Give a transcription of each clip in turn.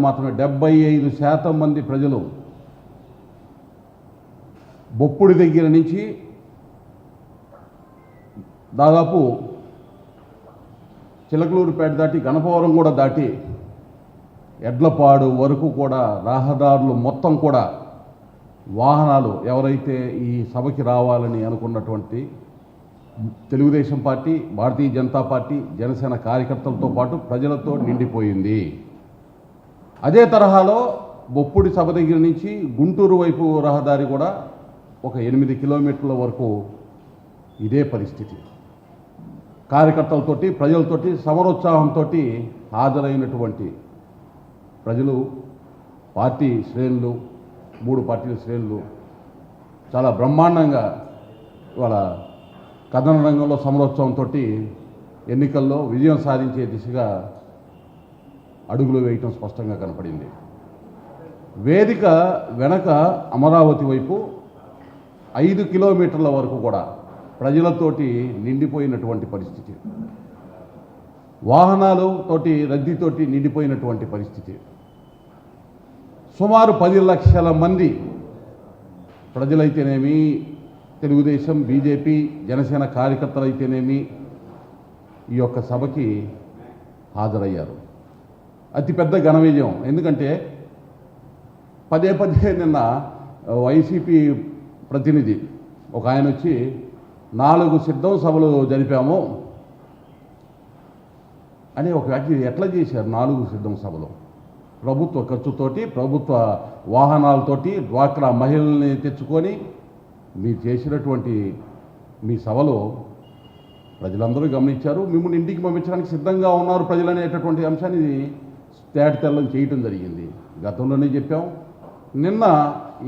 మాత్రమే 75% మంది ప్రజలు బొప్పుడి దగ్గర నుంచి దాదాపు చిలకలూరుపేట దాటి గణపవరం కూడా దాటి ఎడ్లపాడు వరకు కూడా రహదారులు మొత్తం కూడా వాహనాలు ఎవరైతే ఈ సభకి రావాలని అనుకున్నటువంటి తెలుగుదేశం పార్టీ, భారతీయ జనతా పార్టీ, జనసేన కార్యకర్తలతో పాటు ప్రజలతో నిండిపోయింది. అదే తరహాలో బొప్పుడి సభ దగ్గర నుంచి గుంటూరు వైపు రహదారి కూడా ఒక 8 కిలోమీటర్ల వరకు ఇదే పరిస్థితి. కార్యకర్తలతోటి, ప్రజలతోటి సమరోత్సాహంతో హాజరైనటువంటి ప్రజలు, పార్టీ శ్రేణులు, 3 పార్టీల శ్రేణులు చాలా బ్రహ్మాండంగా వాళ్ళ కథన రంగంలో సమరోత్సవంతో ఎన్నికల్లో విజయం సాధించే దిశగా అడుగులు వేయటం స్పష్టంగా కనపడింది. వేదిక వెనక అమరావతి వైపు 5 కిలోమీటర్ల వరకు కూడా ప్రజలతోటి నిండిపోయినటువంటి పరిస్థితి, వాహనాలతోటి రద్దీతోటి నిండిపోయినటువంటి పరిస్థితి. సుమారు 10 లక్షల మంది ప్రజలైతేనేమి, తెలుగుదేశం, బీజేపీ, జనసేన కార్యకర్తలైతేనేమి ఈ యొక్క సభకి హాజరయ్యారు. అతిపెద్ద ఘన విజయం. ఎందుకంటే పదే నిన్న వైసీపీ ప్రతినిధి ఒక ఆయన వచ్చి 4 సిద్ధం సభలు జరిపాము అని ఒక వ్యాఖ్య ఎట్లా చేశారు? 4 సిద్ధం సభలు ప్రభుత్వ ఖర్చుతోటి, ప్రభుత్వ వాహనాలతోటి, డ్వాక్రా మహిళల్ని తెచ్చుకొని మీరు చేసినటువంటి మీ సభలో ప్రజలందరూ గమనించారు. మిమ్మల్ని ఇంటికి పంపించడానికి సిద్ధంగా ఉన్నారు ప్రజలు అనేటటువంటి అంశాన్ని తేటతెల్లం చేయటం జరిగింది. గతంలోనే చెప్పాం. నిన్న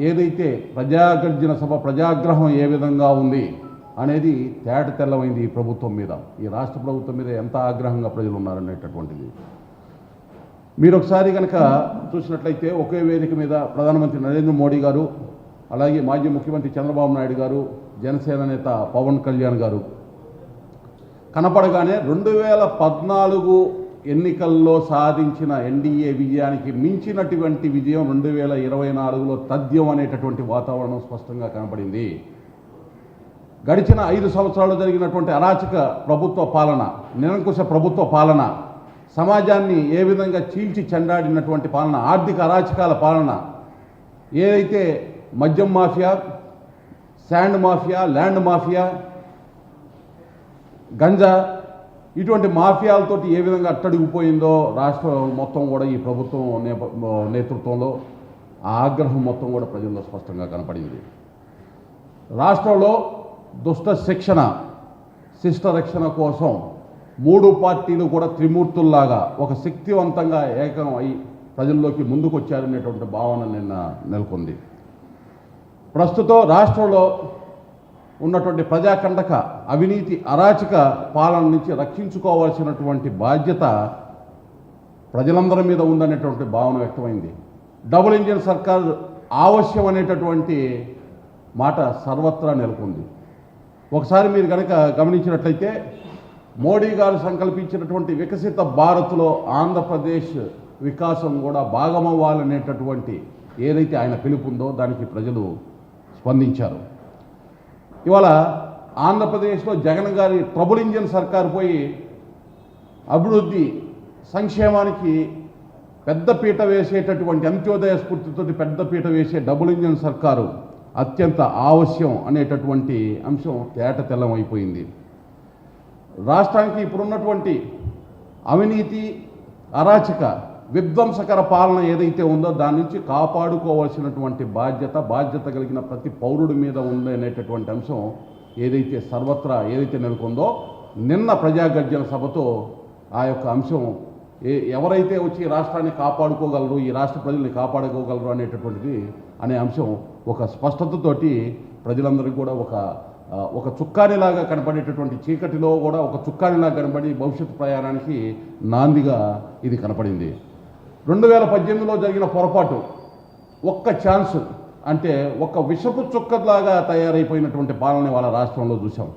ఏదైతే ప్రజాగర్జన సభ, ప్రజాగ్రహం ఏ విధంగా ఉంది అనేది తేటతెల్లమైంది. ఈ ప్రభుత్వం మీద, ఈ రాష్ట్ర ప్రభుత్వం మీద ఎంత ఆగ్రహంగా ప్రజలు ఉన్నారనేటటువంటిది మీరు ఒకసారి కనుక చూసినట్లయితే ఒకే వేదిక మీద ప్రధానమంత్రి నరేంద్ర మోడీ గారు, అలాగే మాజీ ముఖ్యమంత్రి చంద్రబాబు నాయుడు గారు, జనసేన నేత పవన్ కళ్యాణ్ గారు కనపడగానే 2014 ఎన్నికల్లో సాధించిన ఎన్డీఏ విజయానికి మించినటువంటి విజయం 2024లో తథ్యం అనేటటువంటి వాతావరణం స్పష్టంగా కనపడింది. గడిచిన 5 సంవత్సరాలు జరిగినటువంటి అరాచక ప్రభుత్వ పాలన, నిరంకుశ ప్రభుత్వ పాలన, సమాజాన్ని ఏ విధంగా చీల్చి చెండాడినటువంటి పాలన, ఆర్థిక అరాచకాల పాలన, ఏదైతే మద్యం mafia, sand mafia, land mafia, ganja, ఇటువంటి మాఫియాలతోటి ఏ విధంగా అట్టడిగిపోయిందో రాష్ట్రం మొత్తం కూడా ఈ ప్రభుత్వం నేతృత్వంలో ఆ ఆగ్రహం మొత్తం కూడా ప్రజల్లో స్పష్టంగా కనపడింది. రాష్ట్రంలో దుష్ట శిక్షణ, శిష్ట రక్షణ కోసం 3 పార్టీలు కూడా త్రిమూర్తుల్లాగా ఒక శక్తివంతంగా ఏకం అయి ప్రజల్లోకి ముందుకు వచ్చారనేటువంటి భావన నిన్న నెలకొంది. ప్రస్తుతం రాష్ట్రంలో ఉన్నటువంటి ప్రజాకండక, అవినీతి, అరాచక పాలన నుంచి రక్షించుకోవాల్సినటువంటి బాధ్యత ప్రజలందరి మీద ఉందనేటువంటి భావన వ్యక్తమైంది. డబుల్ ఇంజిన్ సర్కార్ ఆవశ్యం అనేటటువంటి మాట సర్వత్రా నెలకొంది. ఒకసారి మీరు కనుక గమనించినట్లయితే మోడీ గారు సంకల్పించినటువంటి వికసిత భారత్లో ఆంధ్రప్రదేశ్ వికాసం కూడా భాగమవ్వాలనేటటువంటి ఏదైతే ఆయన పిలుపుందో దానికి ప్రజలు స్పందించారు. ఇవాళ ఆంధ్రప్రదేశ్లో జగన్ గారి ట్రబుల్ ఇంజిన్ సర్కార్ పోయి అభివృద్ధి, సంక్షేమానికి పెద్దపీట వేసేటటువంటి అంత్యోదయ స్ఫూర్తితో పెద్దపీట వేసే డబుల్ ఇంజిన్ సర్కారు అత్యంత ఆవశ్యం అనేటటువంటి అంశం తేటతెల్లం అయిపోయింది. రాష్ట్రానికి ఇప్పుడున్నటువంటి అవినీతి, అరాచక, విధ్వంసకర పాలన ఏదైతే ఉందో దాని నుంచి కాపాడుకోవాల్సినటువంటి బాధ్యత కలిగిన ప్రతి పౌరుడి మీద ఉందనేటటువంటి అంశం ఏదైతే సర్వత్రా ఏదైతే నెలకొందో నిన్న ప్రజాగర్జన సభతో ఆ యొక్క అంశం ఎవరైతే వచ్చి రాష్ట్రాన్ని కాపాడుకోగలరు, ఈ రాష్ట్ర ప్రజల్ని కాపాడుకోగలరు అనేటటువంటిది అనే అంశం ఒక స్పష్టతతోటి ప్రజలందరికీ కూడా ఒక చుక్కానిలాగా కనపడేటటువంటి చీకటిలో కూడా ఒక చుక్కానిలాగా కనపడి భవిష్యత్తు ప్రయాణానికి నాందిగా ఇది కనపడింది. 2018లో జరిగిన పొరపాటు ఒక్క ఛాన్స్ అంటే ఒక విషపు చుక్కలాగా తయారైపోయినటువంటి పాలన వాళ్ళ రాష్ట్రంలో చూసాం.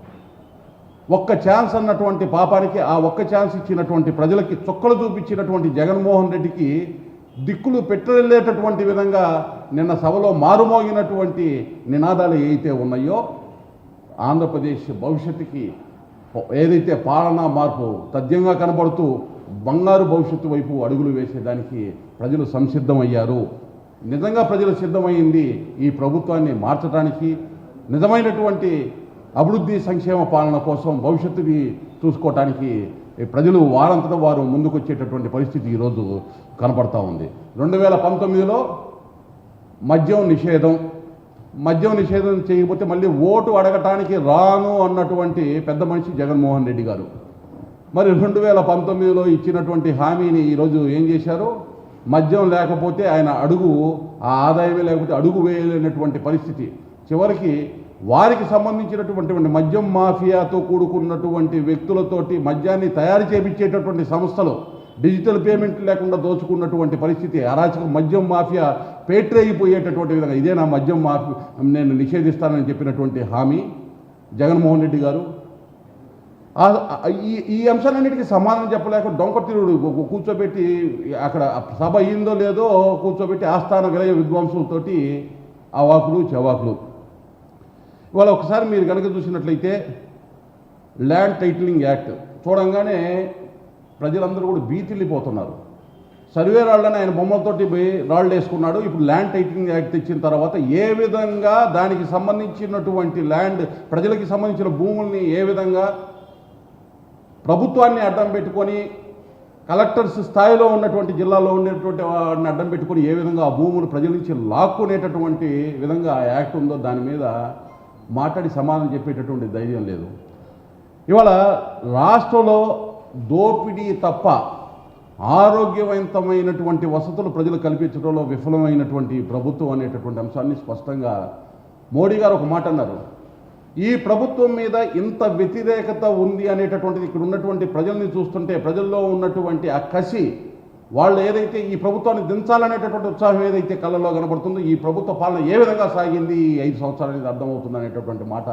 ఒక్క ఛాన్స్ అన్నటువంటి పాపానికి ఆ ఒక్క ఛాన్స్ ఇచ్చినటువంటి ప్రజలకి చుక్కలు చూపించినటువంటి జగన్మోహన్ రెడ్డికి దిక్కులు పెట్టలేటటువంటి విధంగా నిన్న సభలో మారుమోగినటువంటి నినాదాలు ఏవైతే ఉన్నాయో ఆంధ్రప్రదేశ్ భవిష్యత్తుకి ఏదైతే పాలనా మార్పు తథ్యంగా కనబడుతూ బంగారు భవిష్యత్తు వైపు అడుగులు వేసేదానికి ప్రజలు సంసిద్ధమయ్యారు. నిజంగా ప్రజలు సిద్ధమైంది ఈ ప్రభుత్వాన్ని మార్చడానికి, నిజమైనటువంటి అభివృద్ధి సంక్షేమ పాలన కోసం భవిష్యత్తుని చూసుకోవటానికి ప్రజలు వారంతటా వారు ముందుకు వచ్చేటటువంటి పరిస్థితి ఈరోజు కనపడతా ఉంది. 2019లో మద్యం నిషేధం చేయకపోతే మళ్ళీ ఓటు అడగటానికి రాను అన్నటువంటి పెద్ద మనిషి జగన్మోహన్ రెడ్డి గారు మరి 2019లో ఇచ్చినటువంటి హామీని ఈరోజు ఏం చేశారు? మద్యం లేకపోతే ఆయన ఆ ఆదాయమే లేకపోతే అడుగు వేయలేనటువంటి పరిస్థితి. చివరికి వారికి సంబంధించినటువంటి మద్యం మాఫియాతో కూడుకున్నటువంటి వ్యక్తులతోటి మద్యాన్ని తయారు చేయించేటటువంటి సంస్థలు డిజిటల్ పేమెంట్ లేకుండా దోచుకున్నటువంటి పరిస్థితి, అరాచక మద్యం మాఫియా పేట్రైపోయేటటువంటి విధంగా ఇదేనా మద్యం మాఫియా నేను నిషేధిస్తానని చెప్పినటువంటి హామీ జగన్మోహన్ రెడ్డి గారు? ఈ అంశాలన్నిటికీ సమాధానం చెప్పలేక డొంకతిరుడు కూర్చోబెట్టి అక్కడ సభ అయిందో లేదో కూర్చోబెట్టి ఆస్థాన విలయ విద్వాంసులతోటి అవాకులు చెవాకులు. ఇవాళ ఒకసారి మీరు కనుక చూసినట్లయితే ల్యాండ్ టైటిలింగ్ యాక్ట్ చూడంగానే ప్రజలందరూ కూడా భీతిల్లిపోతున్నారు. సర్వే రాళ్ళని ఆయన బొమ్మలతోటి పోయి రాళ్ళు వేసుకున్నాడు. ఇప్పుడు ల్యాండ్ టైటిలింగ్ యాక్ట్ తెచ్చిన తర్వాత ఏ విధంగా దానికి సంబంధించినటువంటి ప్రజలకి సంబంధించిన భూముల్ని ఏ విధంగా ప్రభుత్వాన్ని అడ్డం పెట్టుకొని కలెక్టర్స్ స్థాయిలో ఉన్నటువంటి జిల్లాలో ఉండేటువంటి వాడిని అడ్డం పెట్టుకొని ఏ విధంగా ఆ భూములు ప్రజల నుంచి లాక్కునేటటువంటి విధంగా ఆ యాక్ట్ ఉందో దాని మీద మాట్లాడి సమాధానం చెప్పేటటువంటి ధైర్యం లేదు. ఇవాళ రాష్ట్రంలో దోపిడీ తప్ప ఆరోగ్యవంతమైనటువంటి వసతులు ప్రజలు కల్పించడంలో విఫలమైనటువంటి ప్రభుత్వం అనేటటువంటి అంశాన్ని స్పష్టంగా మోడీ గారు ఒక మాట అన్నారు. ఈ ప్రభుత్వం మీద ఇంత వ్యతిరేకత ఉంది అనేటటువంటిది ఇక్కడ ఉన్నటువంటి ప్రజల్ని చూస్తుంటే ప్రజల్లో ఉన్నటువంటి ఆ కసి, వాళ్ళు ఏదైతే ఈ ప్రభుత్వాన్ని దించాలనేటటువంటి ఉత్సాహం ఏదైతే కళ్ళలో కనబడుతుందో ఈ ప్రభుత్వ పాలన ఏ విధంగా సాగింది ఈ 5 సంవత్సరాలు అనేది అర్థమవుతుంది అనేటటువంటి మాట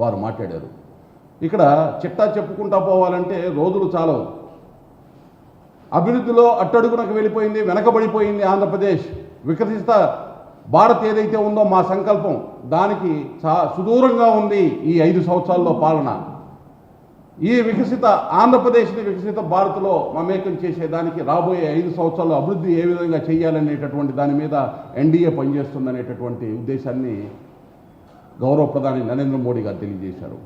వారు మాట్లాడారు. ఇక్కడ చిట్టా చెప్పుకుంటా పోవాలంటే రోజులు చాలవు. అభివృద్ధిలో అట్టడుగునకు వెళ్ళిపోయింది, వెనకబడిపోయింది ఆంధ్రప్రదేశ్. వికసిత భారత్ ఏదైతే ఉందో మా సంకల్పం దానికి సుదూరంగా ఉంది ఈ 5 సంవత్సరాల్లో పాలన. ఈ వికసిత ఆంధ్రప్రదేశ్ని వికసిత భారత్లో మమేకం చేసేదానికి రాబోయే 5 సంవత్సరాలు అభివృద్ధి ఏ విధంగా చేయాలనేటటువంటి దాని మీద ఎన్డీఏ పనిచేస్తుందనేటటువంటి ఉద్దేశాన్ని గౌరవ ప్రధాని నరేంద్ర మోడీ గారు తెలియజేశారు.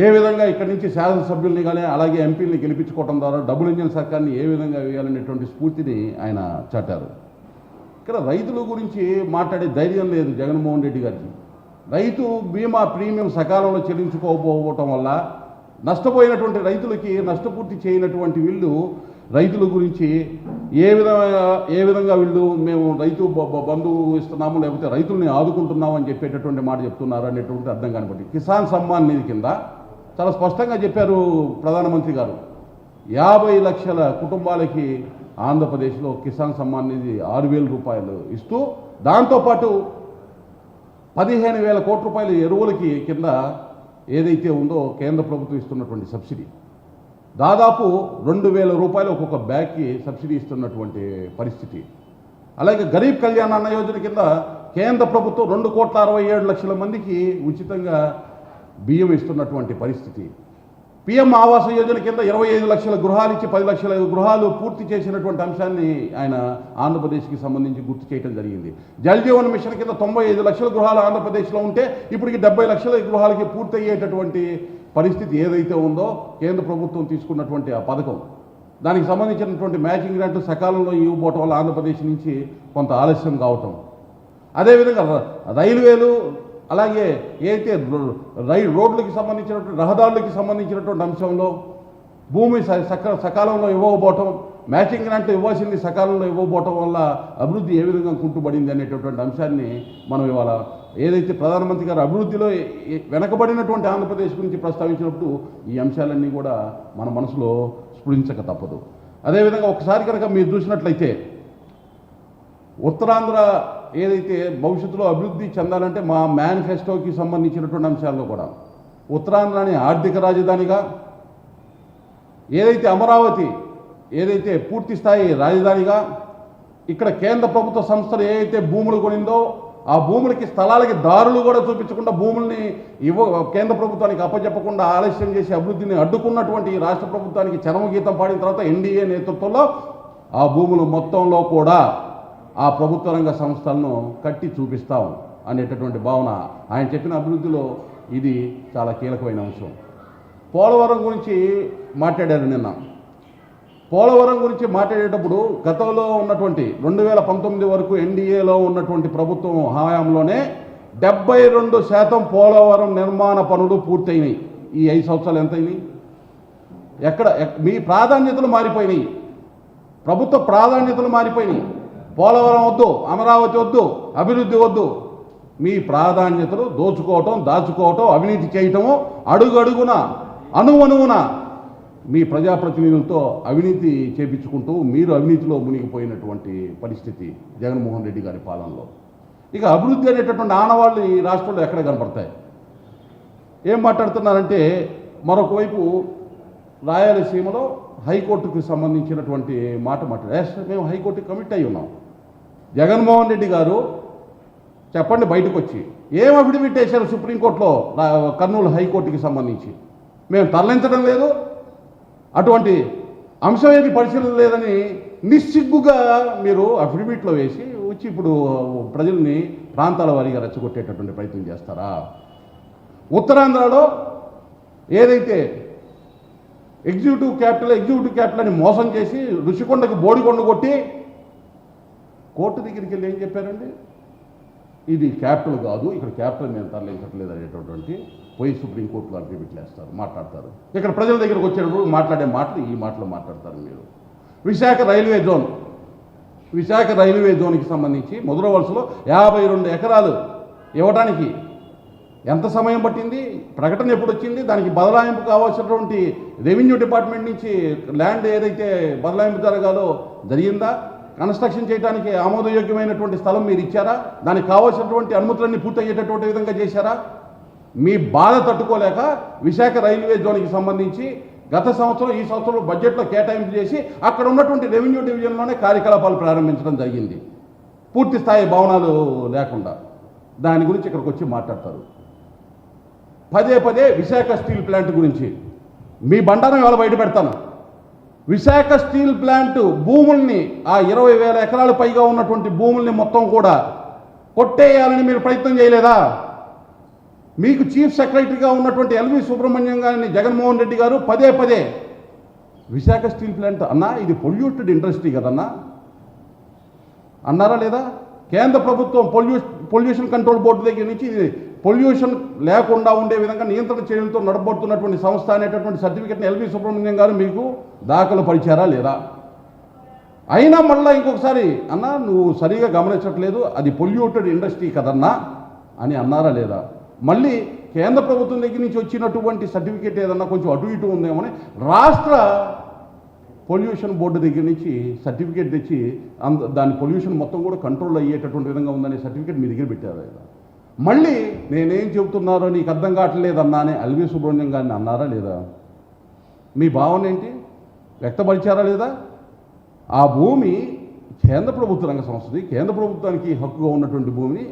ఏ విధంగా ఇక్కడి నుంచి శాసనసభ్యుల్ని కానీ అలాగే ఎంపీలని గెలిపించుకోవడం ద్వారా డబుల్ ఇంజిన్ సర్కార్ని ఏ విధంగా వేయాలనేటువంటి స్ఫూర్తిని ఆయన చాటారు. ఇక్కడ రైతుల గురించి మాట్లాడే ధైర్యం లేదు జగన్మోహన్ రెడ్డి గారికి. రైతు బీమా ప్రీమియం సకాలంలో చెల్లించుకోకపోవటం వల్ల నష్టపోయినటువంటి రైతులకి నష్టపూర్తి చేయనటువంటి వీళ్ళు రైతుల గురించి ఏ విధంగా వీళ్ళు మేము రైతు బంధువు ఇస్తున్నాము లేకపోతే రైతుల్ని ఆదుకుంటున్నాము అని చెప్పేటటువంటి మాట చెప్తున్నారు అనేటువంటి అర్థం కనబడి కిసాన్ సమ్మాన్ నిధి కింద చాలా స్పష్టంగా చెప్పారు ప్రధానమంత్రి గారు. 50 లక్షల కుటుంబాలకి ఆంధ్రప్రదేశ్లో కిసాన్ సమ్మాన్ నిధి 6,000 రూపాయలు ఇస్తూ దాంతోపాటు 15,000 కోట్ల రూపాయలు ఎరువులకి కింద ఏదైతే ఉందో కేంద్ర ప్రభుత్వం ఇస్తున్నటువంటి సబ్సిడీ దాదాపు 2,000 రూపాయలు ఒక్కొక్క బ్యాగ్కి సబ్సిడీ ఇస్తున్నటువంటి పరిస్థితి. అలాగే గరీబ్ కళ్యాణ్ అన్న యోజన కింద కేంద్ర ప్రభుత్వం 2,67,00,000 మందికి ఉచితంగా బియ్యం ఇస్తున్నటువంటి పరిస్థితి. పిఎం ఆవాస యోజన కింద 25 లక్షల గృహాలు ఇచ్చి 10 లక్షల గృహాలు పూర్తి చేసినటువంటి అంశాన్ని ఆయన ఆంధ్రప్రదేశ్కి సంబంధించి గుర్తు చేయడం జరిగింది. జల్ జీవన్ మిషన్ కింద 95 లక్షల గృహాలు ఆంధ్రప్రదేశ్లో ఉంటే ఇప్పటికి 70 లక్షల గృహాలకి పూర్తి అయ్యేటటువంటి పరిస్థితి ఏదైతే ఉందో కేంద్ర ప్రభుత్వం తీసుకున్నటువంటి ఆ పథకం దానికి సంబంధించినటువంటి మ్యాచింగ్ గ్రాంట్లు సకాలంలో ఇవ్వబోవటం వల్ల ఆంధ్రప్రదేశ్ నుంచి కొంత ఆలస్యం కావటం. అదేవిధంగా రైల్వేలు అలాగే ఏదైతే రోడ్లకి సంబంధించినటువంటి రహదారులకి సంబంధించినటువంటి అంశంలో భూమి సకాలంలో ఇవ్వకపోవటం, మ్యాచింగ్ గ్రాంట్లు ఇవ్వాల్సింది సకాలంలో ఇవ్వకపోవటం వల్ల అభివృద్ధి ఏ విధంగా కుంటుపడింది అనేటటువంటి అంశాన్ని మనం ఇవాళ ఏదైతే ప్రధానమంత్రి గారు అభివృద్ధిలో వెనకబడినటువంటి ఆంధ్రప్రదేశ్ గురించి ప్రస్తావించినప్పుడు ఈ అంశాలన్నీ కూడా మన మనసులో స్ఫురించక తప్పదు. అదేవిధంగా ఒకసారి కనుక మీరు చూసినట్లయితే ఉత్తరాంధ్ర ఏదైతే భవిష్యత్తులో అభివృద్ధి చెందాలంటే మా మేనిఫెస్టోకి సంబంధించినటువంటి అంశాల్లో కూడా ఉత్తరాంధ్రాని ఆర్థిక రాజధానిగా ఏదైతే అమరావతి ఏదైతే పూర్తి స్థాయి రాజధానిగా ఇక్కడ కేంద్ర ప్రభుత్వ సంస్థలు ఏవైతే భూములు కొనిందో ఆ భూములకి స్థలాలకి దారులు కూడా చూపించకుండా భూముల్ని కేంద్ర ప్రభుత్వానికి అప్పచెప్పకుండా ఆలస్యం చేసి అభివృద్ధిని అడ్డుకున్నటువంటి ఈ రాష్ట్ర ప్రభుత్వానికి చరమగీతం పాడిన తర్వాత ఎన్డీఏ నేతృత్వంలో ఆ భూములు మొత్తంలో కూడా ఆ ప్రభుత్వ రంగ సంస్థలను కట్టి చూపిస్తాం అనేటటువంటి భావన ఆయన చెప్పిన అభివృద్ధిలో ఇది చాలా కీలకమైన అంశం. పోలవరం గురించి మాట్లాడారు నిన్న. పోలవరం గురించి మాట్లాడేటప్పుడు గతంలో ఉన్నటువంటి 2019 వరకు ఎన్డీఏలో ఉన్నటువంటి ప్రభుత్వం హయాంలోనే 72% పోలవరం నిర్మాణ పనులు పూర్తయినాయి. ఈ 5 సంవత్సరాలు ఎంత అయినాయి? మీ ప్రాధాన్యతలు మారిపోయినాయి, ప్రభుత్వ ప్రాధాన్యతలు మారిపోయినాయి. పోలవరం వద్దు, అమరావతి వద్దు, అభివృద్ధి వద్దు. మీ ప్రాధాన్యతలు దోచుకోవటం, దాచుకోవటం, అవినీతి చేయటము, అడుగడుగున అణువణువున మీ ప్రజాప్రతినిధులతో అవినీతి చేపించుకుంటూ మీరు అవినీతిలో మునిగిపోయినటువంటి పరిస్థితి జగన్మోహన్ రెడ్డి గారి పాలనలో. ఇక అభివృద్ధి అనేటటువంటి ఆనవాళ్ళు ఈ రాష్ట్రంలో ఎక్కడ కనపడతాయి? ఏం మాట్లాడుతున్నారంటే, మరొక వైపు రాయలసీమలో హైకోర్టుకు సంబంధించినటువంటి మాట మాట్లాడారు. మేము హైకోర్టుకి కమిట్ అయి ఉన్నాం. జగన్మోహన్ రెడ్డి గారు చెప్పండి బయటకు వచ్చి ఏం అఫిడవిట్ వేశారు సుప్రీంకోర్టులో కర్నూలు హైకోర్టుకి సంబంధించి? మేము తరలించడం లేదు, అటువంటి అంశం ఏది పరిశీలన లేదని నిస్సిగ్గుగా మీరు అఫిడవిట్లో వేసి వచ్చి ఇప్పుడు ప్రజల్ని ప్రాంతాల వారీగా రెచ్చగొట్టేటటువంటి ప్రయత్నం చేస్తారా? ఉత్తరాంధ్రలో ఏదైతే ఎగ్జిక్యూటివ్ క్యాపిటల్ అని మోసం చేసి ఋషికొండకి బోడికొండ కొట్టి కోర్టు దగ్గరికి వెళ్ళి ఏం చెప్పారండి? ఇది క్యాపిటల్ కాదు, ఇక్కడ క్యాపిటల్ మేము తరలించట్లేదు అనేటటువంటి పోయి సుప్రీంకోర్టులో అఫిడవిట్లు వేస్తారు, మాట్లాడతారు. ఇక్కడ ప్రజల దగ్గరకు వచ్చేటప్పుడు మాట్లాడే మాటలు ఈ మాటలు మాట్లాడతారు మీరు. విశాఖ రైల్వే జోన్కి సంబంధించి మధుర వలసలో 52 ఎకరాలు ఇవ్వడానికి ఎంత సమయం పట్టింది? ప్రకటన ఎప్పుడు వచ్చింది? దానికి బదలాయింపు కావాల్సినటువంటి రెవెన్యూ డిపార్ట్మెంట్ నుంచి ల్యాండ్ ఏదైతే బదలాయింపు జరగాలో జరిగిందా? కన్స్ట్రక్షన్ చేయడానికి ఆమోదయోగ్యమైనటువంటి స్థలం మీరు ఇచ్చారా? దానికి కావాల్సినటువంటి అనుమతులన్నీ పూర్తయ్యేటటువంటి విధంగా చేశారా? మీ బాధ తట్టుకోలేక విశాఖ రైల్వే జోన్కి సంబంధించి గత సంవత్సరం ఈ సంవత్సరంలో బడ్జెట్లో కేటాయింపు చేసి అక్కడ ఉన్నటువంటి రెవెన్యూ డివిజన్లోనే కార్యకలాపాలు ప్రారంభించడం జరిగింది, పూర్తి స్థాయి భవనాలు లేకుండా. దాని గురించి ఇక్కడికి వచ్చి మాట్లాడతారు. పదే విశాఖ స్టీల్ ప్లాంట్ గురించి మీ బండారం ఇవాళ బయట పెడతాను. విశాఖ స్టీల్ ప్లాంట్ భూముల్ని, ఆ 20,000 ఎకరాలు పైగా ఉన్నటువంటి భూముల్ని మొత్తం కూడా కొట్టేయాలని మీరు ప్రయత్నం చేయలేదా? మీకు చీఫ్ సెక్రటరీగా ఉన్నటువంటి ఎల్వి సుబ్రహ్మణ్యం గారిని జగన్మోహన్ రెడ్డి గారు పదే విశాఖ స్టీల్ ప్లాంట్ అన్నా ఇది పొల్యూటెడ్ ఇండస్ట్రీ కదన్నా అన్నారా లేదా? కేంద్ర ప్రభుత్వం పొల్యూషన్ కంట్రోల్ బోర్డు దగ్గర నుంచి ఇది పొల్యూషన్ లేకుండా ఉండే విధంగా నియంత్రణ చర్యలతో నడబడుతున్నటువంటి సంస్థ అనేటటువంటి సర్టిఫికెట్ని ఎల్వి సుబ్రహ్మణ్యం గారు మీకు దాఖలు పరిచారా లేదా? అయినా మళ్ళీ ఇంకొకసారి అన్నా నువ్వు సరిగా గమనించట్లేదు, అది పొల్యూటెడ్ ఇండస్ట్రీ కదన్నా అని అన్నారా లేదా? మళ్ళీ కేంద్ర ప్రభుత్వం దగ్గర నుంచి వచ్చినటువంటి సర్టిఫికేట్ ఏదన్నా కొంచెం అటు ఇటు ఉందేమో రాష్ట్ర పొల్యూషన్ బోర్డు దగ్గర నుంచి సర్టిఫికేట్ తెచ్చి దాని పొల్యూషన్ మొత్తం కూడా కంట్రోల్ అయ్యేటటువంటి విధంగా ఉందనే సర్టిఫికేట్ మీ దగ్గర పెట్టారు లేదా? మళ్ళీ నేనేం చెబుతున్నారో నీకు అర్థం కావట్లేదన్నా అని ఎల్వి సుబ్రహ్మణ్యం గారిని అన్నారా లేదా? మీ భావన ఏంటి? వ్యక్తపరిచారా లేదా? ఆ భూమి కేంద్ర ప్రభుత్వ రంగ సంస్థది, కేంద్ర ప్రభుత్వానికి హక్కుగా ఉన్నటువంటి భూమిని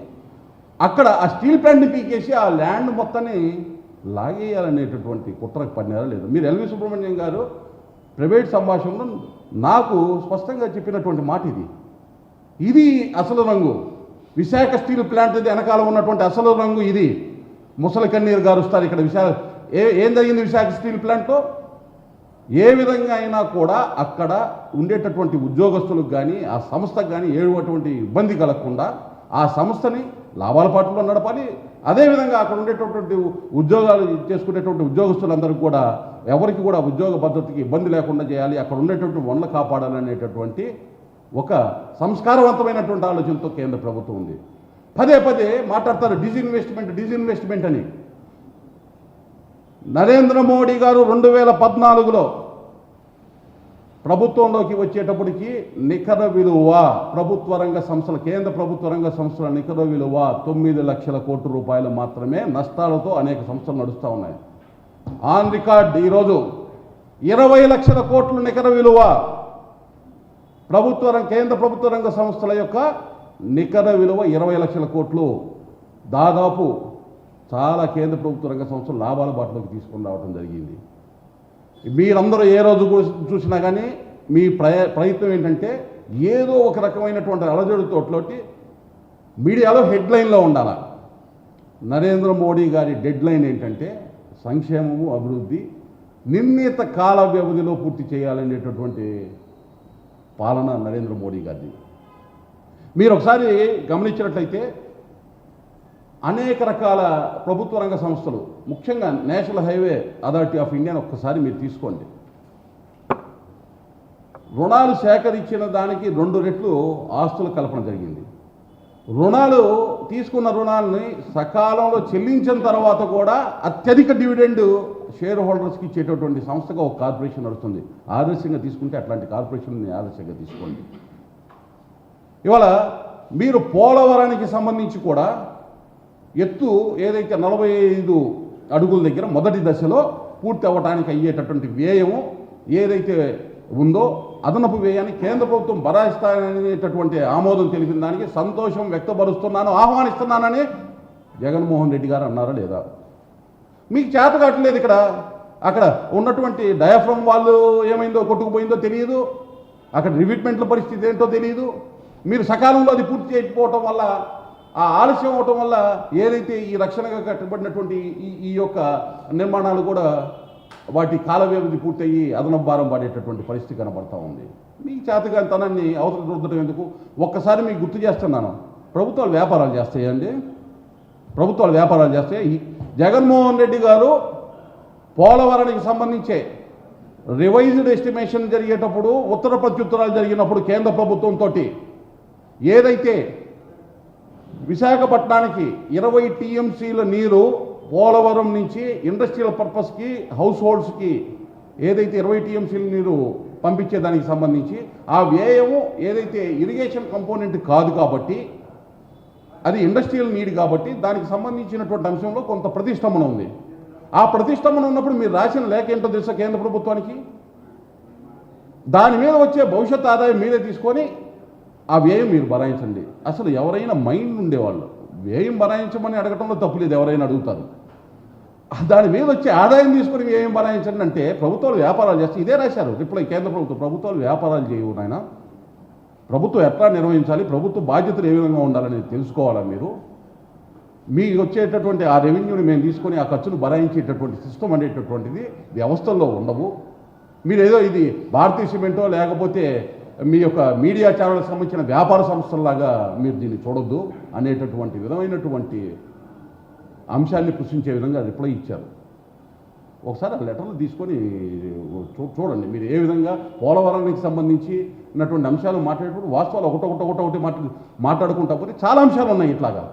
అక్కడ ఆ స్టీల్ ప్లాంట్ని పీకేసి ఆ ల్యాండ్ మొత్తాన్ని లాగేయాలనేటటువంటి కుట్రకు పడినారా లేదు? మీరు ఎల్వి సుబ్రహ్మణ్యం గారు ప్రైవేట్ సంభాషణలో నాకు స్పష్టంగా చెప్పినటువంటి మాట ఇది అసలు రంగు. విశాఖ స్టీల్ ప్లాంట్ వెనకాల ఉన్నటువంటి అసలు రంగు ఇది. ముసలి కన్నీరు గారుస్తారు ఇక్కడ. ఏం జరిగింది విశాఖ స్టీల్ ప్లాంట్లో? ఏ విధంగా అయినా కూడా అక్కడ ఉండేటటువంటి ఉద్యోగస్తులకు కానీ ఆ సంస్థకు కానీ ఏటువంటి ఇబ్బంది కలగకుండా ఆ సంస్థని లాభాల పాటలో నడపాలి. అదేవిధంగా అక్కడ ఉండేటటువంటి ఉద్యోగాలు చేసుకునేటువంటి ఉద్యోగస్తులందరికీ కూడా ఎవరికి కూడా ఉద్యోగ భద్రతకి ఇబ్బంది లేకుండా చేయాలి, అక్కడ ఉండేటువంటి వనరులు కాపాడాలనేటటువంటి ఒక సంస్కారవంతమైనటువంటి ఆలోచనతో కేంద్ర ప్రభుత్వం ఉంది. పదే మాట్లాడతారు డిజిన్వెస్ట్మెంట్ అని. నరేంద్ర మోడీ గారు 2014లో ప్రభుత్వంలోకి వచ్చేటప్పటికి నికర విలువ ప్రభుత్వ రంగ సంస్థల కేంద్ర ప్రభుత్వ రంగ సంస్థల నికర విలువ 9 లక్షల కోట్ల రూపాయలు మాత్రమే. నష్టాలతో అనేక సంస్థలు నడుస్తూ ఉన్నాయి. ఆన్ రికార్డ్ ఈరోజు 20 లక్షల కోట్ల నికర విలువ కేంద్ర ప్రభుత్వ రంగ సంస్థల యొక్క నికర విలువ 20 లక్షల కోట్లు. దాదాపు చాలా కేంద్ర ప్రభుత్వ రంగ సంస్థలు లాభాల బాటలోకి తీసుకొని రావడం జరిగింది. మీరందరూ ఏ రోజు చూసినా కానీ మీ ప్రయత్నం ఏంటంటే ఏదో ఒక రకమైనటువంటి అలజడితోటి మీడియాలో హెడ్లైన్లో ఉండాలి. నరేంద్ర మోడీ గారి డెడ్లైన్ ఏంటంటే సంక్షేమము, అభివృద్ధి నిర్ణీత కాల వ్యవధిలో పూర్తి చేయాలనేటటువంటి పాలన నరేంద్ర మోడీ గారిది. మీరు ఒకసారి గమనించినట్లయితే అనేక రకాల ప్రభుత్వ రంగ సంస్థలు, ముఖ్యంగా నేషనల్ హైవే అథారిటీ ఆఫ్ ఇండియాని ఒక్కసారి మీరు తీసుకోండి. రుణాలు సేకరించిన దానికి 2 రెట్లు ఆస్తుల కల్పన జరిగింది. తీసుకున్న రుణాలని సకాలంలో చెల్లించిన తర్వాత కూడా అత్యధిక డివిడెండ్ షేర్ హోల్డర్స్కి ఇచ్చేటటువంటి సంస్థగా ఒక కార్పొరేషన్ నడుస్తుంది. ఆదర్శంగా తీసుకుంటే అట్లాంటి కార్పొరేషన్ని ఆదర్శంగా తీసుకోండి. ఇవాళ మీరు పోలవరానికి సంబంధించి కూడా ఎత్తు ఏదైతే 45 అడుగుల దగ్గర మొదటి దశలో పూర్తి అవ్వడానికి అయ్యేటటువంటి వ్యయము ఏదైతే ఉందో అదనపు వ్యయాన్ని కేంద్ర ప్రభుత్వం భరాయిస్తాననేటటువంటి ఆమోదం తెలిపిన దానికి సంతోషం వ్యక్తపరుస్తున్నాను, ఆహ్వానిస్తున్నానని జగన్మోహన్ రెడ్డి గారు అన్నారా లేదా? మీకు చేత కావట్లేదు. అక్కడ ఉన్నటువంటి డయాఫ్రమ్ వాళ్ళు ఏమైందో కొట్టుకుపోయిందో తెలియదు, అక్కడ రివిట్మెంట్ల పరిస్థితి ఏంటో తెలియదు. మీరు సకాలంలో అది పూర్తి చేయకపోవటం వల్ల, ఆ ఆలస్యం అవటం వల్ల ఏదైతే ఈ రక్షణగా కట్టబడినటువంటి ఈ యొక్క నిర్మాణాలు కూడా వాటి కాల వ్యవధి పూర్తయ్యి అదనపు భారం పడేటటువంటి పరిస్థితి కనబడతా ఉంది. మీ చేతగానితనాన్ని అవతల రుద్దడం ఎందుకు? ఒక్కసారి మీకు గుర్తు చేస్తున్నాను, ప్రభుత్వాలు వ్యాపారాలు చేస్తాయండి. ప్రభుత్వాలు వ్యాపారాలు చేస్తాయి. జగన్మోహన్ రెడ్డి గారు పోలవరానికి సంబంధించే రివైజ్డ్ ఎస్టిమేషన్ జరిగేటప్పుడు, ఉత్తర ప్రత్యుత్తరాలు జరిగినప్పుడు కేంద్ర ప్రభుత్వంతో ఏదైతే విశాఖపట్నానికి 20 టీఎంసీల నీరు పోలవరం నుంచి ఇండస్ట్రియల్ పర్పస్కి, హౌస్ హోల్డ్స్కి ఏదైతే 20 టీఎంసీల నీరు పంపించేదానికి సంబంధించి ఆ వ్యయము ఏదైతే ఇరిగేషన్ కంపోనెంట్ కాదు కాబట్టి, అది ఇండస్ట్రియల్ నీడ్ కాబట్టి దానికి సంబంధించినటువంటి అంశంలో కొంత ప్రతిష్టంభన ఉంది. ఆ ప్రతిష్టంభన ఉన్నప్పుడు మీరు రాసిన లేఖ ఏంటో తెలుసా కేంద్ర ప్రభుత్వానికి? దాని మీద వచ్చే భవిష్యత్ ఆదాయం మీరే తీసుకొని ఆ వ్యయం మీరు భరాయించండి. అసలు ఎవరైనా మైండ్ ఉండేవాళ్ళు వ్యయం భరాయించమని అడగటంలో తప్పులేదు, ఎవరైనా అడుగుతారు. దాని మీద వచ్చే ఆదాయం తీసుకొని వ్యయం భరాయించండి అంటే ప్రభుత్వాలు వ్యాపారాలు చేస్తే ఇదే రాశారు రిప్లై కేంద్ర ప్రభుత్వాలు వ్యాపారాలు చేయవు నాయన, ప్రభుత్వం ఎట్లా నిర్వహించాలి, ప్రభుత్వ బాధ్యతలు ఏ విధంగా ఉండాలనేది తెలుసుకోవాలా మీరు. మీకు వచ్చేటటువంటి ఆ రెవెన్యూని మేము తీసుకొని ఆ ఖర్చును భరాయించేటటువంటి సిస్టమ్ అనేటటువంటిది వ్యవస్థల్లో ఉండవు. మీరు ఏదో ఇది భారతీయ సిమెంటో లేకపోతే మీ యొక్క మీడియా ఛానల్కి సంబంధించిన వ్యాపార సంస్థల్లాగా మీరు దీన్ని చూడొద్దు అనేటటువంటి విధమైనటువంటి అంశాన్ని ప్రశ్నించే విధంగా రిప్లై ఇచ్చారు. ఒకసారి ఆ లెటర్లు తీసుకొని చూడండి. మీరు ఏ విధంగా పోలవరానికి సంబంధించినటువంటి అంశాలు మాట్లాడేటప్పుడు వాస్తవాలు ఒకటి మాట్లాడుకుంటా పోతే చాలా అంశాలు ఉన్నాయి. ఇట్లాగా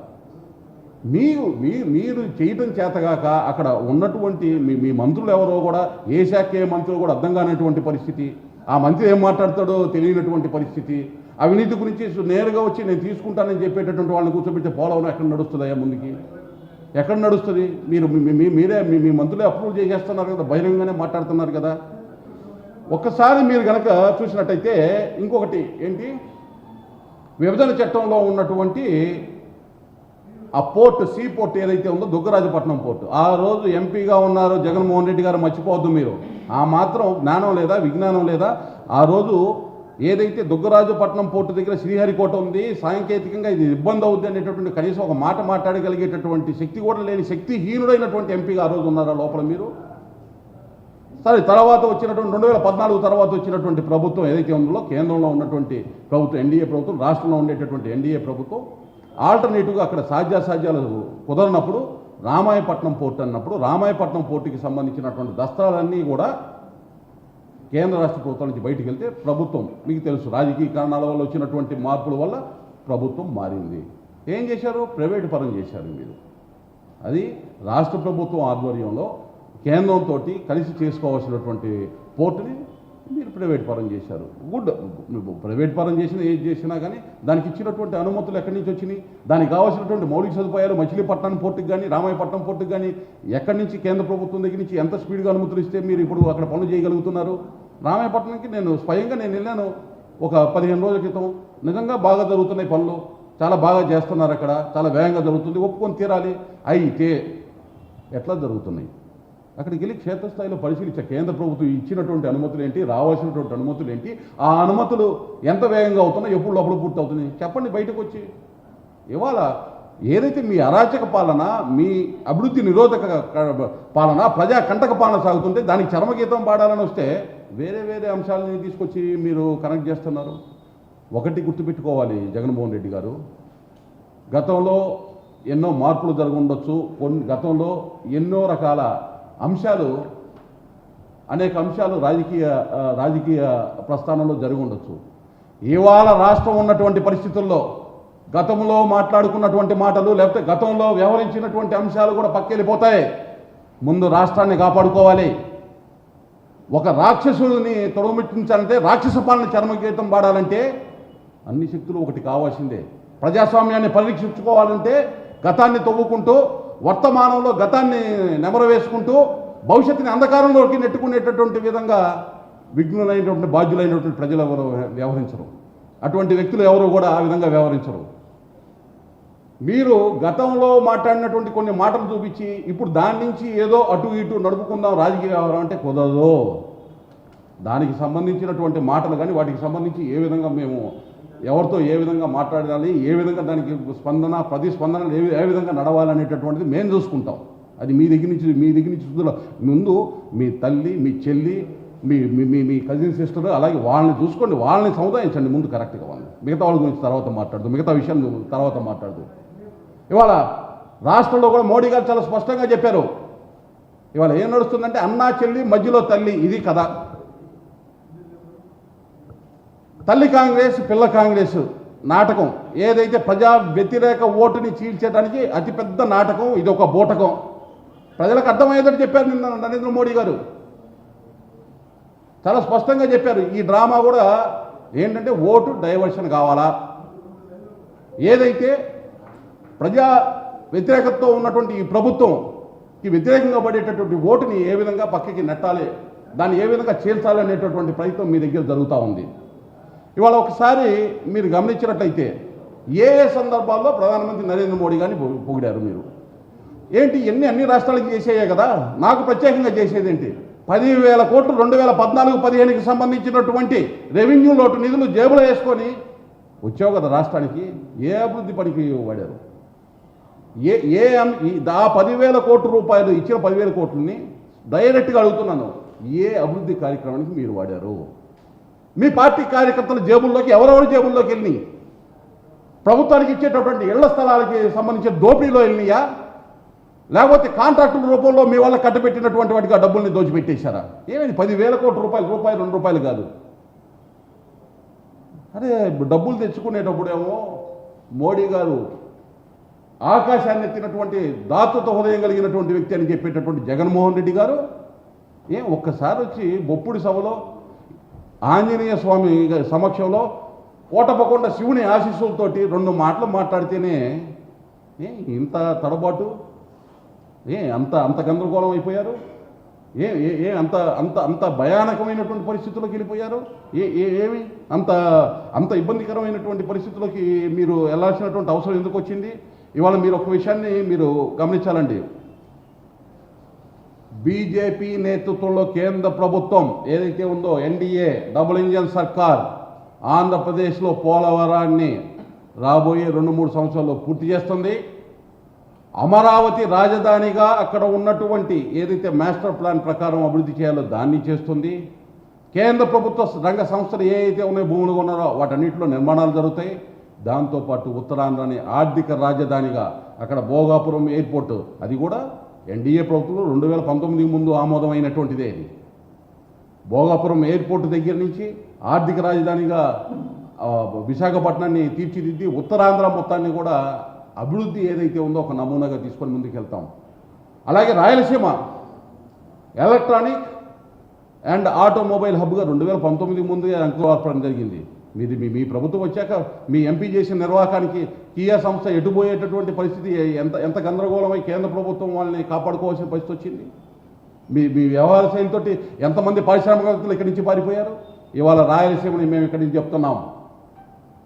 మీరు చేయటం చేతగాక అక్కడ ఉన్నటువంటి మీ మంత్రులు ఎవరో కూడా ఏ శాఖ ఏ మంత్రులు కూడా అర్థం కానటువంటి పరిస్థితి, ఆ మంత్రి ఏం మాట్లాడతాడో తెలియనటువంటి పరిస్థితి, అవినీతి గురించి నేరుగా వచ్చి నేను తీసుకుంటానని చెప్పేటటువంటి వాళ్ళని కూర్చోబెట్టే పోలవరం ఎక్కడ నడుస్తుందయ్యా ముందుకి? ఎక్కడ నడుస్తుంది? మీరే మీ మంత్రులే అప్రూవ్ చేసేస్తున్నారు కదా, బహిరంగంగానే మాట్లాడుతున్నారు కదా. ఒక్కసారి మీరు కనుక చూసినట్టయితే ఇంకొకటి ఏంటి, విభజన చట్టంలో ఉన్నటువంటి ఆ పోర్ట్, సీ పోర్ట్ ఏదైతే ఉందో దుగ్గరాజపట్నం పోర్టు, ఆ రోజు ఎంపీగా ఉన్నారు జగన్మోహన్ రెడ్డి గారు, మర్చిపోవద్దు మీరు. ఆ మాత్రం జ్ఞానం లేదా, విజ్ఞానం లేదా? ఆ రోజు ఏదైతే దుగ్గరాజపట్నం పోర్టు దగ్గర శ్రీహరికోట ఉంది, సాంకేతికంగా ఇది ఇబ్బంది అవుద్ది అనేటటువంటి కనీసం ఒక మాట మాట్లాడగలిగేటటువంటి శక్తి కూడా లేని శక్తిహీనుడైనటువంటి ఎంపీగా ఆ రోజు ఉన్నారా లోపల మీరు? సరే, తర్వాత వచ్చినటువంటి 2014 తర్వాత వచ్చినటువంటి ప్రభుత్వం ఏదైతే ఉందో, కేంద్రంలో ఉన్నటువంటి ప్రభుత్వం ఎన్డీఏ ప్రభుత్వం, రాష్ట్రంలో ఉండేటటువంటి ఎన్డీఏ ప్రభుత్వం ఆల్టర్నేటివ్గా అక్కడ సాధ్యాసాధ్యాలు కుదరనప్పుడు రామాయపట్నం పోర్టు అన్నప్పుడు రామాయపట్నం పోర్టుకి సంబంధించినటువంటి దస్త్రాలన్నీ కూడా కేంద్ర రాష్ట్ర ప్రభుత్వం నుంచి బయటికి వెళ్తే ప్రభుత్వం, మీకు తెలుసు రాజకీయ కారణాల వల్ల వచ్చినటువంటి మార్పుల వల్ల ప్రభుత్వం మారింది. ఏం చేశారు? ప్రైవేటు పరం చేశారు మీరు. అది రాష్ట్ర ప్రభుత్వం ఆధ్వర్యంలో కేంద్రంతో కలిసి చేసుకోవాల్సినటువంటి పోర్టుని మీరు ప్రైవేట్ పరం చేశారు. గుడ్, ప్రైవేట్ పరం చేసినా ఏది చేసినా కానీ దానికి ఇచ్చినటువంటి అనుమతులు ఎక్కడి నుంచి వచ్చినాయి? దానికి కావాల్సినటువంటి మౌలిక సదుపాయాలు మచిలీపట్నం పోర్టుకి కానీ రామాయపట్నం పోర్టుకి కానీ ఎక్కడి నుంచి కేంద్ర ప్రభుత్వం దగ్గర నుంచి ఎంత స్పీడ్గా అనుమతులు ఇస్తే మీరు ఇప్పుడు అక్కడ పనులు చేయగలుగుతున్నారు? రామాయపట్నంకి నేను స్వయంగా వెళ్ళాను, ఒక 15 రోజుల క్రితం నిజంగా బాగా జరుగుతున్నాయి పనులు, చాలా బాగా చేస్తున్నారు, అక్కడ చాలా వేగంగా జరుగుతుంది, ఒప్పుకొని తీరాలి. అయితే ఎట్లా జరుగుతున్నాయి? అక్కడికి వెళ్ళి క్షేత్రస్థాయిలో పరిశీలించే కేంద్ర ప్రభుత్వం ఇచ్చినటువంటి అనుమతులు ఏంటి, రావాల్సినటువంటి అనుమతులు ఏంటి, ఆ అనుమతులు ఎంత వేగంగా అవుతున్నాయి, ఎప్పుడు లోపల పూర్తి అవుతున్నాయి చెప్పండి బయటకు వచ్చి. ఇవాళ ఏదైతే మీ అరాచక పాలన, మీ అభివృద్ధి నిరోధక పాలన, ప్రజా కంటక పాలన సాగుతుంటే దానికి చరమగీతం పాడాలని వస్తే వేరే వేరే అంశాలని తీసుకొచ్చి మీరు కనెక్ట్ చేస్తున్నారు. ఒకటి గుర్తుపెట్టుకోవాలి జగన్మోహన్ రెడ్డి గారు, గతంలో ఎన్నో మార్పులు జరగundొచ్చు, గతంలో ఎన్నో రకాల అంశాలు, అనేక అంశాలు రాజకీయ ప్రస్థానంలో జరిగి ఉండొచ్చు. ఇవాళ రాష్ట్రం ఉన్నటువంటి పరిస్థితుల్లో గతంలో మాట్లాడుకున్నటువంటి మాటలు, లేకపోతే గతంలో వ్యవహరించినటువంటి అంశాలు కూడా పక్కెళ్ళిపోతాయి. ముందు రాష్ట్రాన్ని కాపాడుకోవాలి. ఒక రాక్షసుడిని తొడమిట్టించాలంటే, రాక్షస పాలన చర్మగీతం పాడాలంటే అన్ని శక్తులు ఒకటి కావాల్సిందే. ప్రజాస్వామ్యాన్ని పరీక్షించుకోవాలంటే గతాన్ని తవ్వుకుంటూ, వర్తమానంలో గతాన్ని నెమరు వేసుకుంటూ, భవిష్యత్తుని అంధకారంలోకి నెట్టుకునేటటువంటి విధంగా విఘ్నులైనటువంటి బాధ్యులైనటువంటి ప్రజలు ఎవరు వ్యవహరించరు. అటువంటి వ్యక్తులు ఎవరు కూడా ఆ విధంగా వ్యవహరించరు. మీరు గతంలో మాట్లాడినటువంటి కొన్ని మాటలు చూపించి ఇప్పుడు దాని నుంచి ఏదో అటు ఇటు నడుపుకుందాం రాజకీయ వ్యవహారం అంటే కుదరదు. దానికి సంబంధించినటువంటి మాటలు కానీ, వాటికి సంబంధించి ఏ విధంగా మేము ఎవరితో ఏ విధంగా మాట్లాడాలి, ఏ విధంగా దానికి ప్రతిస్పందన ఏ విధంగా నడవాలనేటటువంటిది మేము చూసుకుంటాం. అది మీ దగ్గర నుంచి ముందు మీ తల్లి, మీ చెల్లి, మీ మీ మీ కజిన్ సిస్టర్, అలాగే వాళ్ళని చూసుకోండి, వాళ్ళని సముదాయించండి ముందు కరెక్ట్గా. వాళ్ళు మిగతా వాళ్ళ గురించి తర్వాత మాట్లాడదు, మిగతా విషయం తర్వాత మాట్లాడదు. ఇవాళ రాష్ట్రంలో కూడా మోడీ గారు చాలా స్పష్టంగా చెప్పారు. ఇవాళ ఏం నడుస్తుందంటే అన్నా చెల్లి మధ్యలో తల్లి, ఇది కదా. తల్లి కాంగ్రెస్, పిల్ల కాంగ్రెస్ నాటకం ఏదైతే ప్రజా వ్యతిరేక ఓటుని చీల్చేయడానికి అతిపెద్ద నాటకం, ఇది ఒక బూటకం. ప్రజలకు అర్థమయ్యేదని చెప్పారు నిన్న నరేంద్ర మోడీ గారు, చాలా స్పష్టంగా చెప్పారు. ఈ డ్రామా కూడా ఏంటంటే ఓటు డైవర్షన్ కావాలా, ఏదైతే ప్రజా వ్యతిరేకతతో ఉన్నటువంటి ఈ ప్రభుత్వంకి వ్యతిరేకంగా పడేటటువంటి ఓటుని ఏ విధంగా పక్కకి నెట్టాలి, దాన్ని ఏ విధంగా చేర్చాలి అనేటటువంటి ప్రయత్నం మీ దగ్గర జరుగుతూ ఉంది. ఇవాళ ఒకసారి మీరు గమనించినట్లయితే ఏ సందర్భాల్లో ప్రధానమంత్రి నరేంద్ర మోడీ గారిని పొగిడారు మీరు? ఏంటి అన్ని రాష్ట్రాలకి చేసేయే కదా, నాకు ప్రత్యేకంగా చేసేది ఏంటి? 10,000 కోట్లు 2014-15కి సంబంధించినటువంటి రెవెన్యూ లోటు నిధులు జేబులో వేసుకొని వచ్చావు కదా రాష్ట్రానికి. ఏ అభివృద్ధి పనికి వాడారు? ఆ 10,000 కోట్ల రూపాయలు ఇచ్చిన 10,000 కోట్లని డైరెక్ట్గా అడుగుతున్నాను, ఏ అభివృద్ధి కార్యక్రమానికి మీరు వాడారు? మీ పార్టీ కార్యకర్తల జేబుల్లోకి ఎవరెవరి జేబుల్లోకి వెళ్ళినాయి? ప్రభుత్వానికి ఇచ్చేటటువంటి ఇళ్ల స్థలాలకి సంబంధించిన దోపిడీలో వెళ్ళినాయా, లేకపోతే కాంట్రాక్టుల రూపంలో మీ వాళ్ళకి కట్టబెట్టినటువంటి వాటికి ఆ డబ్బుల్ని దోచిపెట్టేశారా? ఏమైంది? 10,000 కోట్ల రూపాయలు, రూపాయి 2 రూపాయలు కాదు. అరే డబ్బులు తెచ్చుకునేటప్పుడేమో మోడీ గారు ఆకాశాన్ని ఎత్తినటువంటి దాతృత్వ హృదయం కలిగినటువంటి వ్యక్తి అని చెప్పేటటువంటి జగన్మోహన్ రెడ్డి గారు ఒక్కసారి వచ్చి బొప్పుడి సభలో ఆంజనేయ స్వామి సమక్షంలో కోటపకొండ శివుని ఆశీస్సులతోటి 2 మాటలు మాట్లాడితేనే ఇంత తడబాటు, అంత గందరగోళం అయిపోయారు? అంత భయానకమైనటువంటి పరిస్థితుల్లోకి వెళ్ళిపోయారు? ఏమి అంత ఇబ్బందికరమైనటువంటి పరిస్థితుల్లోకి మీరు వెళ్ళాల్సినటువంటి అవసరం ఎందుకు వచ్చింది? ఇవాళ మీరు ఒక విషయాన్ని మీరు గమనించాలండి. బీజేపీ నేతృత్వంలో కేంద్ర ప్రభుత్వం ఏదైతే ఉందో ఎన్డీఏ డబుల్ ఇంజన్ సర్కార్ ఆంధ్రప్రదేశ్లో పోలవరాన్ని రాబోయే 2-3 సంవత్సరాల్లో పూర్తి చేస్తుంది. అమరావతి రాజధానిగా అక్కడ ఉన్నటువంటి ఏదైతే మాస్టర్ ప్లాన్ ప్రకారం అభివృద్ధి చేయాలో దాన్ని చేస్తుంది. కేంద్ర ప్రభుత్వ రంగ సంస్థలు ఏవైతే ఉన్నాయో భూములు ఉన్నారో వాటన్నిటిలో నిర్మాణాలు జరుగుతాయి. దాంతోపాటు ఉత్తరాంధ్రని ఆర్థిక రాజధానిగా అక్కడ భోగాపురం ఎయిర్పోర్టు, అది కూడా ఎన్డీఏ ప్రభుత్వం 2019 ముందు ఆమోదమైనటువంటిదే. ఇది భోగాపురం ఎయిర్పోర్టు దగ్గర నుంచి ఆర్థిక రాజధానిగా విశాఖపట్నాన్ని తీర్చిదిద్ది ఉత్తరాంధ్ర మొత్తాన్ని కూడా అభివృద్ధి ఏదైతే ఉందో ఒక నమూనాగా తీసుకొని ముందుకు వెళ్తాం. అలాగే రాయలసీమ ఎలక్ట్రానిక్ అండ్ ఆటోమొబైల్ హబ్గా 2019 ముందు అంకురార్పణ జరిగింది. మీ ప్రభుత్వం వచ్చాక మీ ఎంపీ చేసిన నిర్వాహకానికి కియా సంస్థ ఎటుపోయేటటువంటి పరిస్థితి, ఎంత గందరగోళమై కేంద్ర ప్రభుత్వం వాళ్ళని కాపాడుకోవాల్సిన పరిస్థితి వచ్చింది. మీ వ్యవహార శైలితో ఎంతమంది పారిశ్రామికవేత్తలు ఇక్కడి నుంచి పారిపోయారు? ఇవాళ రాయలసీమని మేము ఇక్కడి నుంచి చెప్తున్నాం,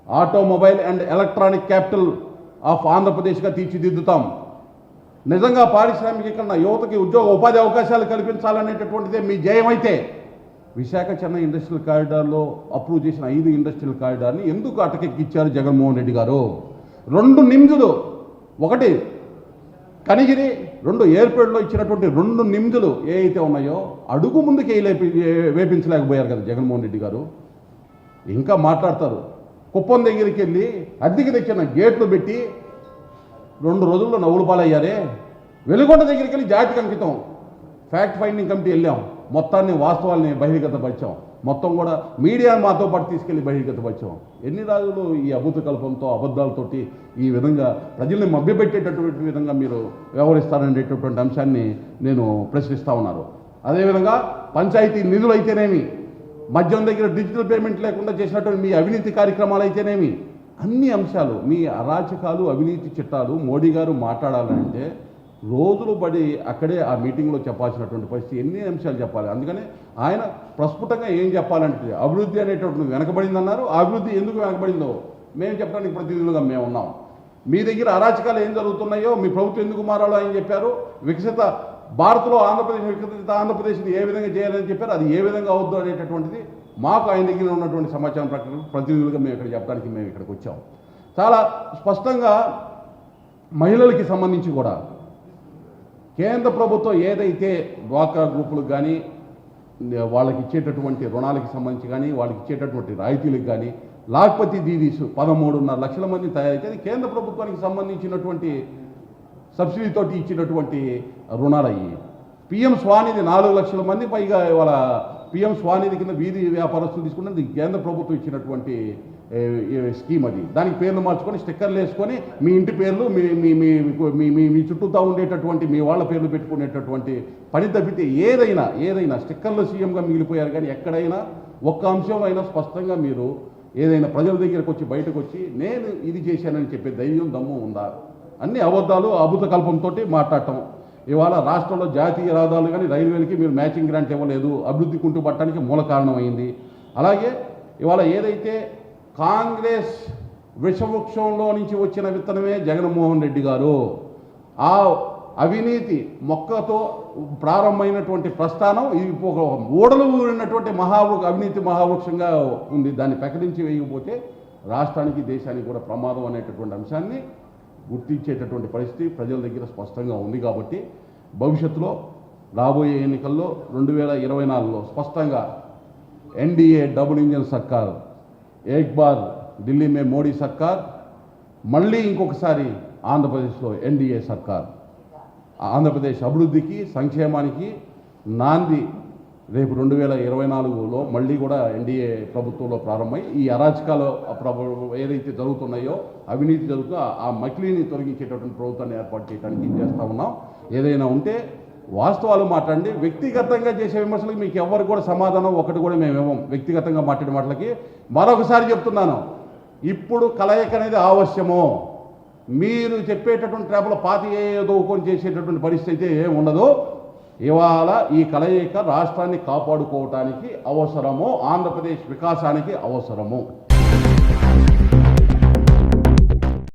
automobile and electronic capital of ఆంధ్రప్రదేశ్గా తీర్చిదిద్దుతాం. నిజంగా పారిశ్రామికీకరణ, యువతకి ఉద్యోగ ఉపాధి అవకాశాలు కల్పించాలనేటటువంటిదే మీ జయమైతే విశాఖ చెన్నై ఇండస్ట్రియల్ కారిడార్లో అప్రూవ్ చేసిన 5 ఇండస్ట్రియల్ కారిడార్ని ఎందుకు అటకెక్కిచ్చారు జగన్మోహన్ రెడ్డి గారు? 2 నిమ్జులు, ఒకటి కనిగిరి, 2 ఏర్పేటలో ఇచ్చినటువంటి 2 నిమ్జులు ఏ అయితే ఉన్నాయో అడుగు ముందుకు వేపించలేకపోయారు కదా జగన్మోహన్ రెడ్డి గారు. ఇంకా మాట్లాడతారు. కుప్పం దగ్గరికి వెళ్ళి అద్దెకి తెచ్చిన గేట్లు పెట్టి 2 రోజుల్లో నవ్వులు పాలయ్యారే. వెలుగొండ దగ్గరికి వెళ్ళి జాతికి అంకితం ఫ్యాక్ట్ ఫైండింగ్ కమిటీ వెళ్ళాం, మొత్తాన్ని వాస్తవాల్ని బహిర్గతపరిచాం, మొత్తం కూడా మీడియాను మాతో పాటు తీసుకెళ్లి బహిర్గతపరిచాం. ఎన్ని రోజులు ఈ అభూత కల్పంతో అబద్ధాలతోటి ఈ విధంగా ప్రజల్ని మభ్యపెట్టేటటువంటి విధంగా మీరు వ్యవహరిస్తారనేటటువంటి అంశాన్ని నేను ప్రశ్నిస్తూ ఉన్నారు. అదేవిధంగా పంచాయతీ నిధులు అయితేనేమి, మద్యం దగ్గర డిజిటల్ పేమెంట్ లేకుండా చేసినటువంటి మీ అవినీతి కార్యక్రమాలు అయితేనేమి, అన్ని అంశాలు, మీ అరాచకాలు, అవినీతి చిట్టాలు మోడీ గారు మాట్లాడాలంటే రోజులు పడి అక్కడే ఆ మీటింగ్లో చెప్పాల్సినటువంటి పరిస్థితి. ఎన్ని అంశాలు చెప్పాలి? అందుకని ఆయన ప్రస్ఫుటంగా ఏం చెప్పాలంటే అభివృద్ధి అనేటటువంటి వెనకబడిందన్నారు. అభివృద్ధి ఎందుకు వెనకబడిందో మేము చెప్పడానికి ప్రతినిధులుగా మేము ఉన్నాం. మీ దగ్గర అరాచకాలు ఏం జరుగుతున్నాయో, మీ ప్రభుత్వం ఎందుకు మారాలో ఆయన చెప్పారు. వికసిత భారత్లో ఆంధ్రప్రదేశ్, వికసిత ఆంధ్రప్రదేశ్ని ఏ విధంగా చేయాలని చెప్పారు, అది ఏ విధంగా అవుద్దు అనేటటువంటిది మాకు ఆయన దగ్గర ఉన్నటువంటి సమాచారం ప్రకారం ప్రతినిధులుగా మేము ఇక్కడ చెప్పడానికి మేము ఇక్కడికి వచ్చాం. చాలా స్పష్టంగా మహిళలకి సంబంధించి కూడా కేంద్ర ప్రభుత్వం ఏదైతే డ్వాక్రా గ్రూపులకు కానీ, వాళ్ళకి ఇచ్చేటటువంటి రుణాలకి సంబంధించి కానీ, వాళ్ళకి ఇచ్చేటటువంటి రాయితీలకు కానీ, లాక్పతి దీదీస్ 13.5 లక్షల మంది తయారైతే అది కేంద్ర ప్రభుత్వానికి సంబంధించినటువంటి సబ్సిడీతోటి ఇచ్చినటువంటి రుణాలు అయ్యి, పిఎం స్వానిధి 4 లక్షల మంది పైగా ఇవాళ పిఎం స్వానిధి కింద వీధి వ్యాపారస్తులు తీసుకున్నది కేంద్ర ప్రభుత్వం ఇచ్చినటువంటి స్కీమ్. అది దానికి పేర్లు మార్చుకొని స్టిక్కర్లు వేసుకొని మీ ఇంటి పేర్లు మీ చుట్టూతా ఉండేటటువంటి మీ వాళ్ళ పేర్లు పెట్టుకునేటటువంటి పని తప్పితే ఏదైనా స్టిక్కర్లు సీఎంగా మిగిలిపోయారు. కానీ ఎక్కడైనా ఒక్క అంశంలో అయినా స్పష్టంగా మీరు ఏదైనా ప్రజల దగ్గరకు వచ్చి బయటకు వచ్చి నేను ఇది చేశానని చెప్పే ధైర్యం, దమ్ము ఉందా? అన్ని అబద్ధాలు, అభూత కల్పంతో మాట్లాడటం. ఇవాళ రాష్ట్రంలో జాతీయ రహదారులు కానీ రైల్వేలకి మీరు మ్యాచింగ్ గ్రాంట్ ఇవ్వలేదు, అభివృద్ధి కుంటుపట్టడానికి మూల కారణమైంది. అలాగే ఇవాళ ఏదైతే కాంగ్రెస్ విషవృక్షంలో నుంచి వచ్చిన విత్తనమే జగన్మోహన్ రెడ్డి గారు, ఆ అవినీతి మొక్కతో ప్రారంభమైనటువంటి ప్రస్థానం ఇది ఒక ఓడలు ఊరినటువంటి అవినీతి మహావృక్షంగా ఉంది. దాన్ని ప్రకటించి వేయకపోతే రాష్ట్రానికి, దేశానికి కూడా ప్రమాదం అనేటటువంటి అంశాన్ని గుర్తించేటటువంటి పరిస్థితి ప్రజల దగ్గర స్పష్టంగా ఉంది. కాబట్టి భవిష్యత్తులో రాబోయే ఎన్నికల్లో 2024లో స్పష్టంగా ఎన్డీఏ డబుల్ ఇంజన్ సర్కార్, ఏక్ బార్ ఢిల్లీ మే మోడీ సర్కార్, మళ్ళీ ఇంకొకసారి ఆంధ్రప్రదేశ్లో ఎన్డీఏ సర్కార్, ఆంధ్రప్రదేశ్ అభివృద్ధికి, సంక్షేమానికి నాంది రేపు 2024లో మళ్ళీ కూడా ఎన్డీఏ ప్రభుత్వంలో ప్రారంభమై ఈ అరాచకాలు ఏదైతే జరుగుతున్నాయో, అవినీతి జరుగుతుందో ఆ మకిలీని తొలగించేటటువంటి ప్రభుత్వాన్ని ఏర్పాటు చేయడానికి చేస్తూ ఉన్నాం. ఏదైనా ఉంటే వాస్తవాలు మాట్లాడండి. వ్యక్తిగతంగా చేసే విమర్శలకు మీకు ఎవరికి కూడా సమాధానం ఒకటి కూడా మేము ఇవ్వం. వ్యక్తిగతంగా మాట్లాడే మాటలకి మరొకసారి చెప్తున్నాను, ఇప్పుడు కలయిక అనేది ఆవశ్యము. మీరు చెప్పేటటువంటి ట్రాప్లో ఏదో కొని చేసేటటువంటి పరిస్థితి అయితే ఏమి ఉండదు. ఇవాళ ఈ కలయిక రాష్ట్రాన్ని కాపాడుకోవటానికి అవసరము, ఆంధ్రప్రదేశ్ వికాసానికి అవసరము.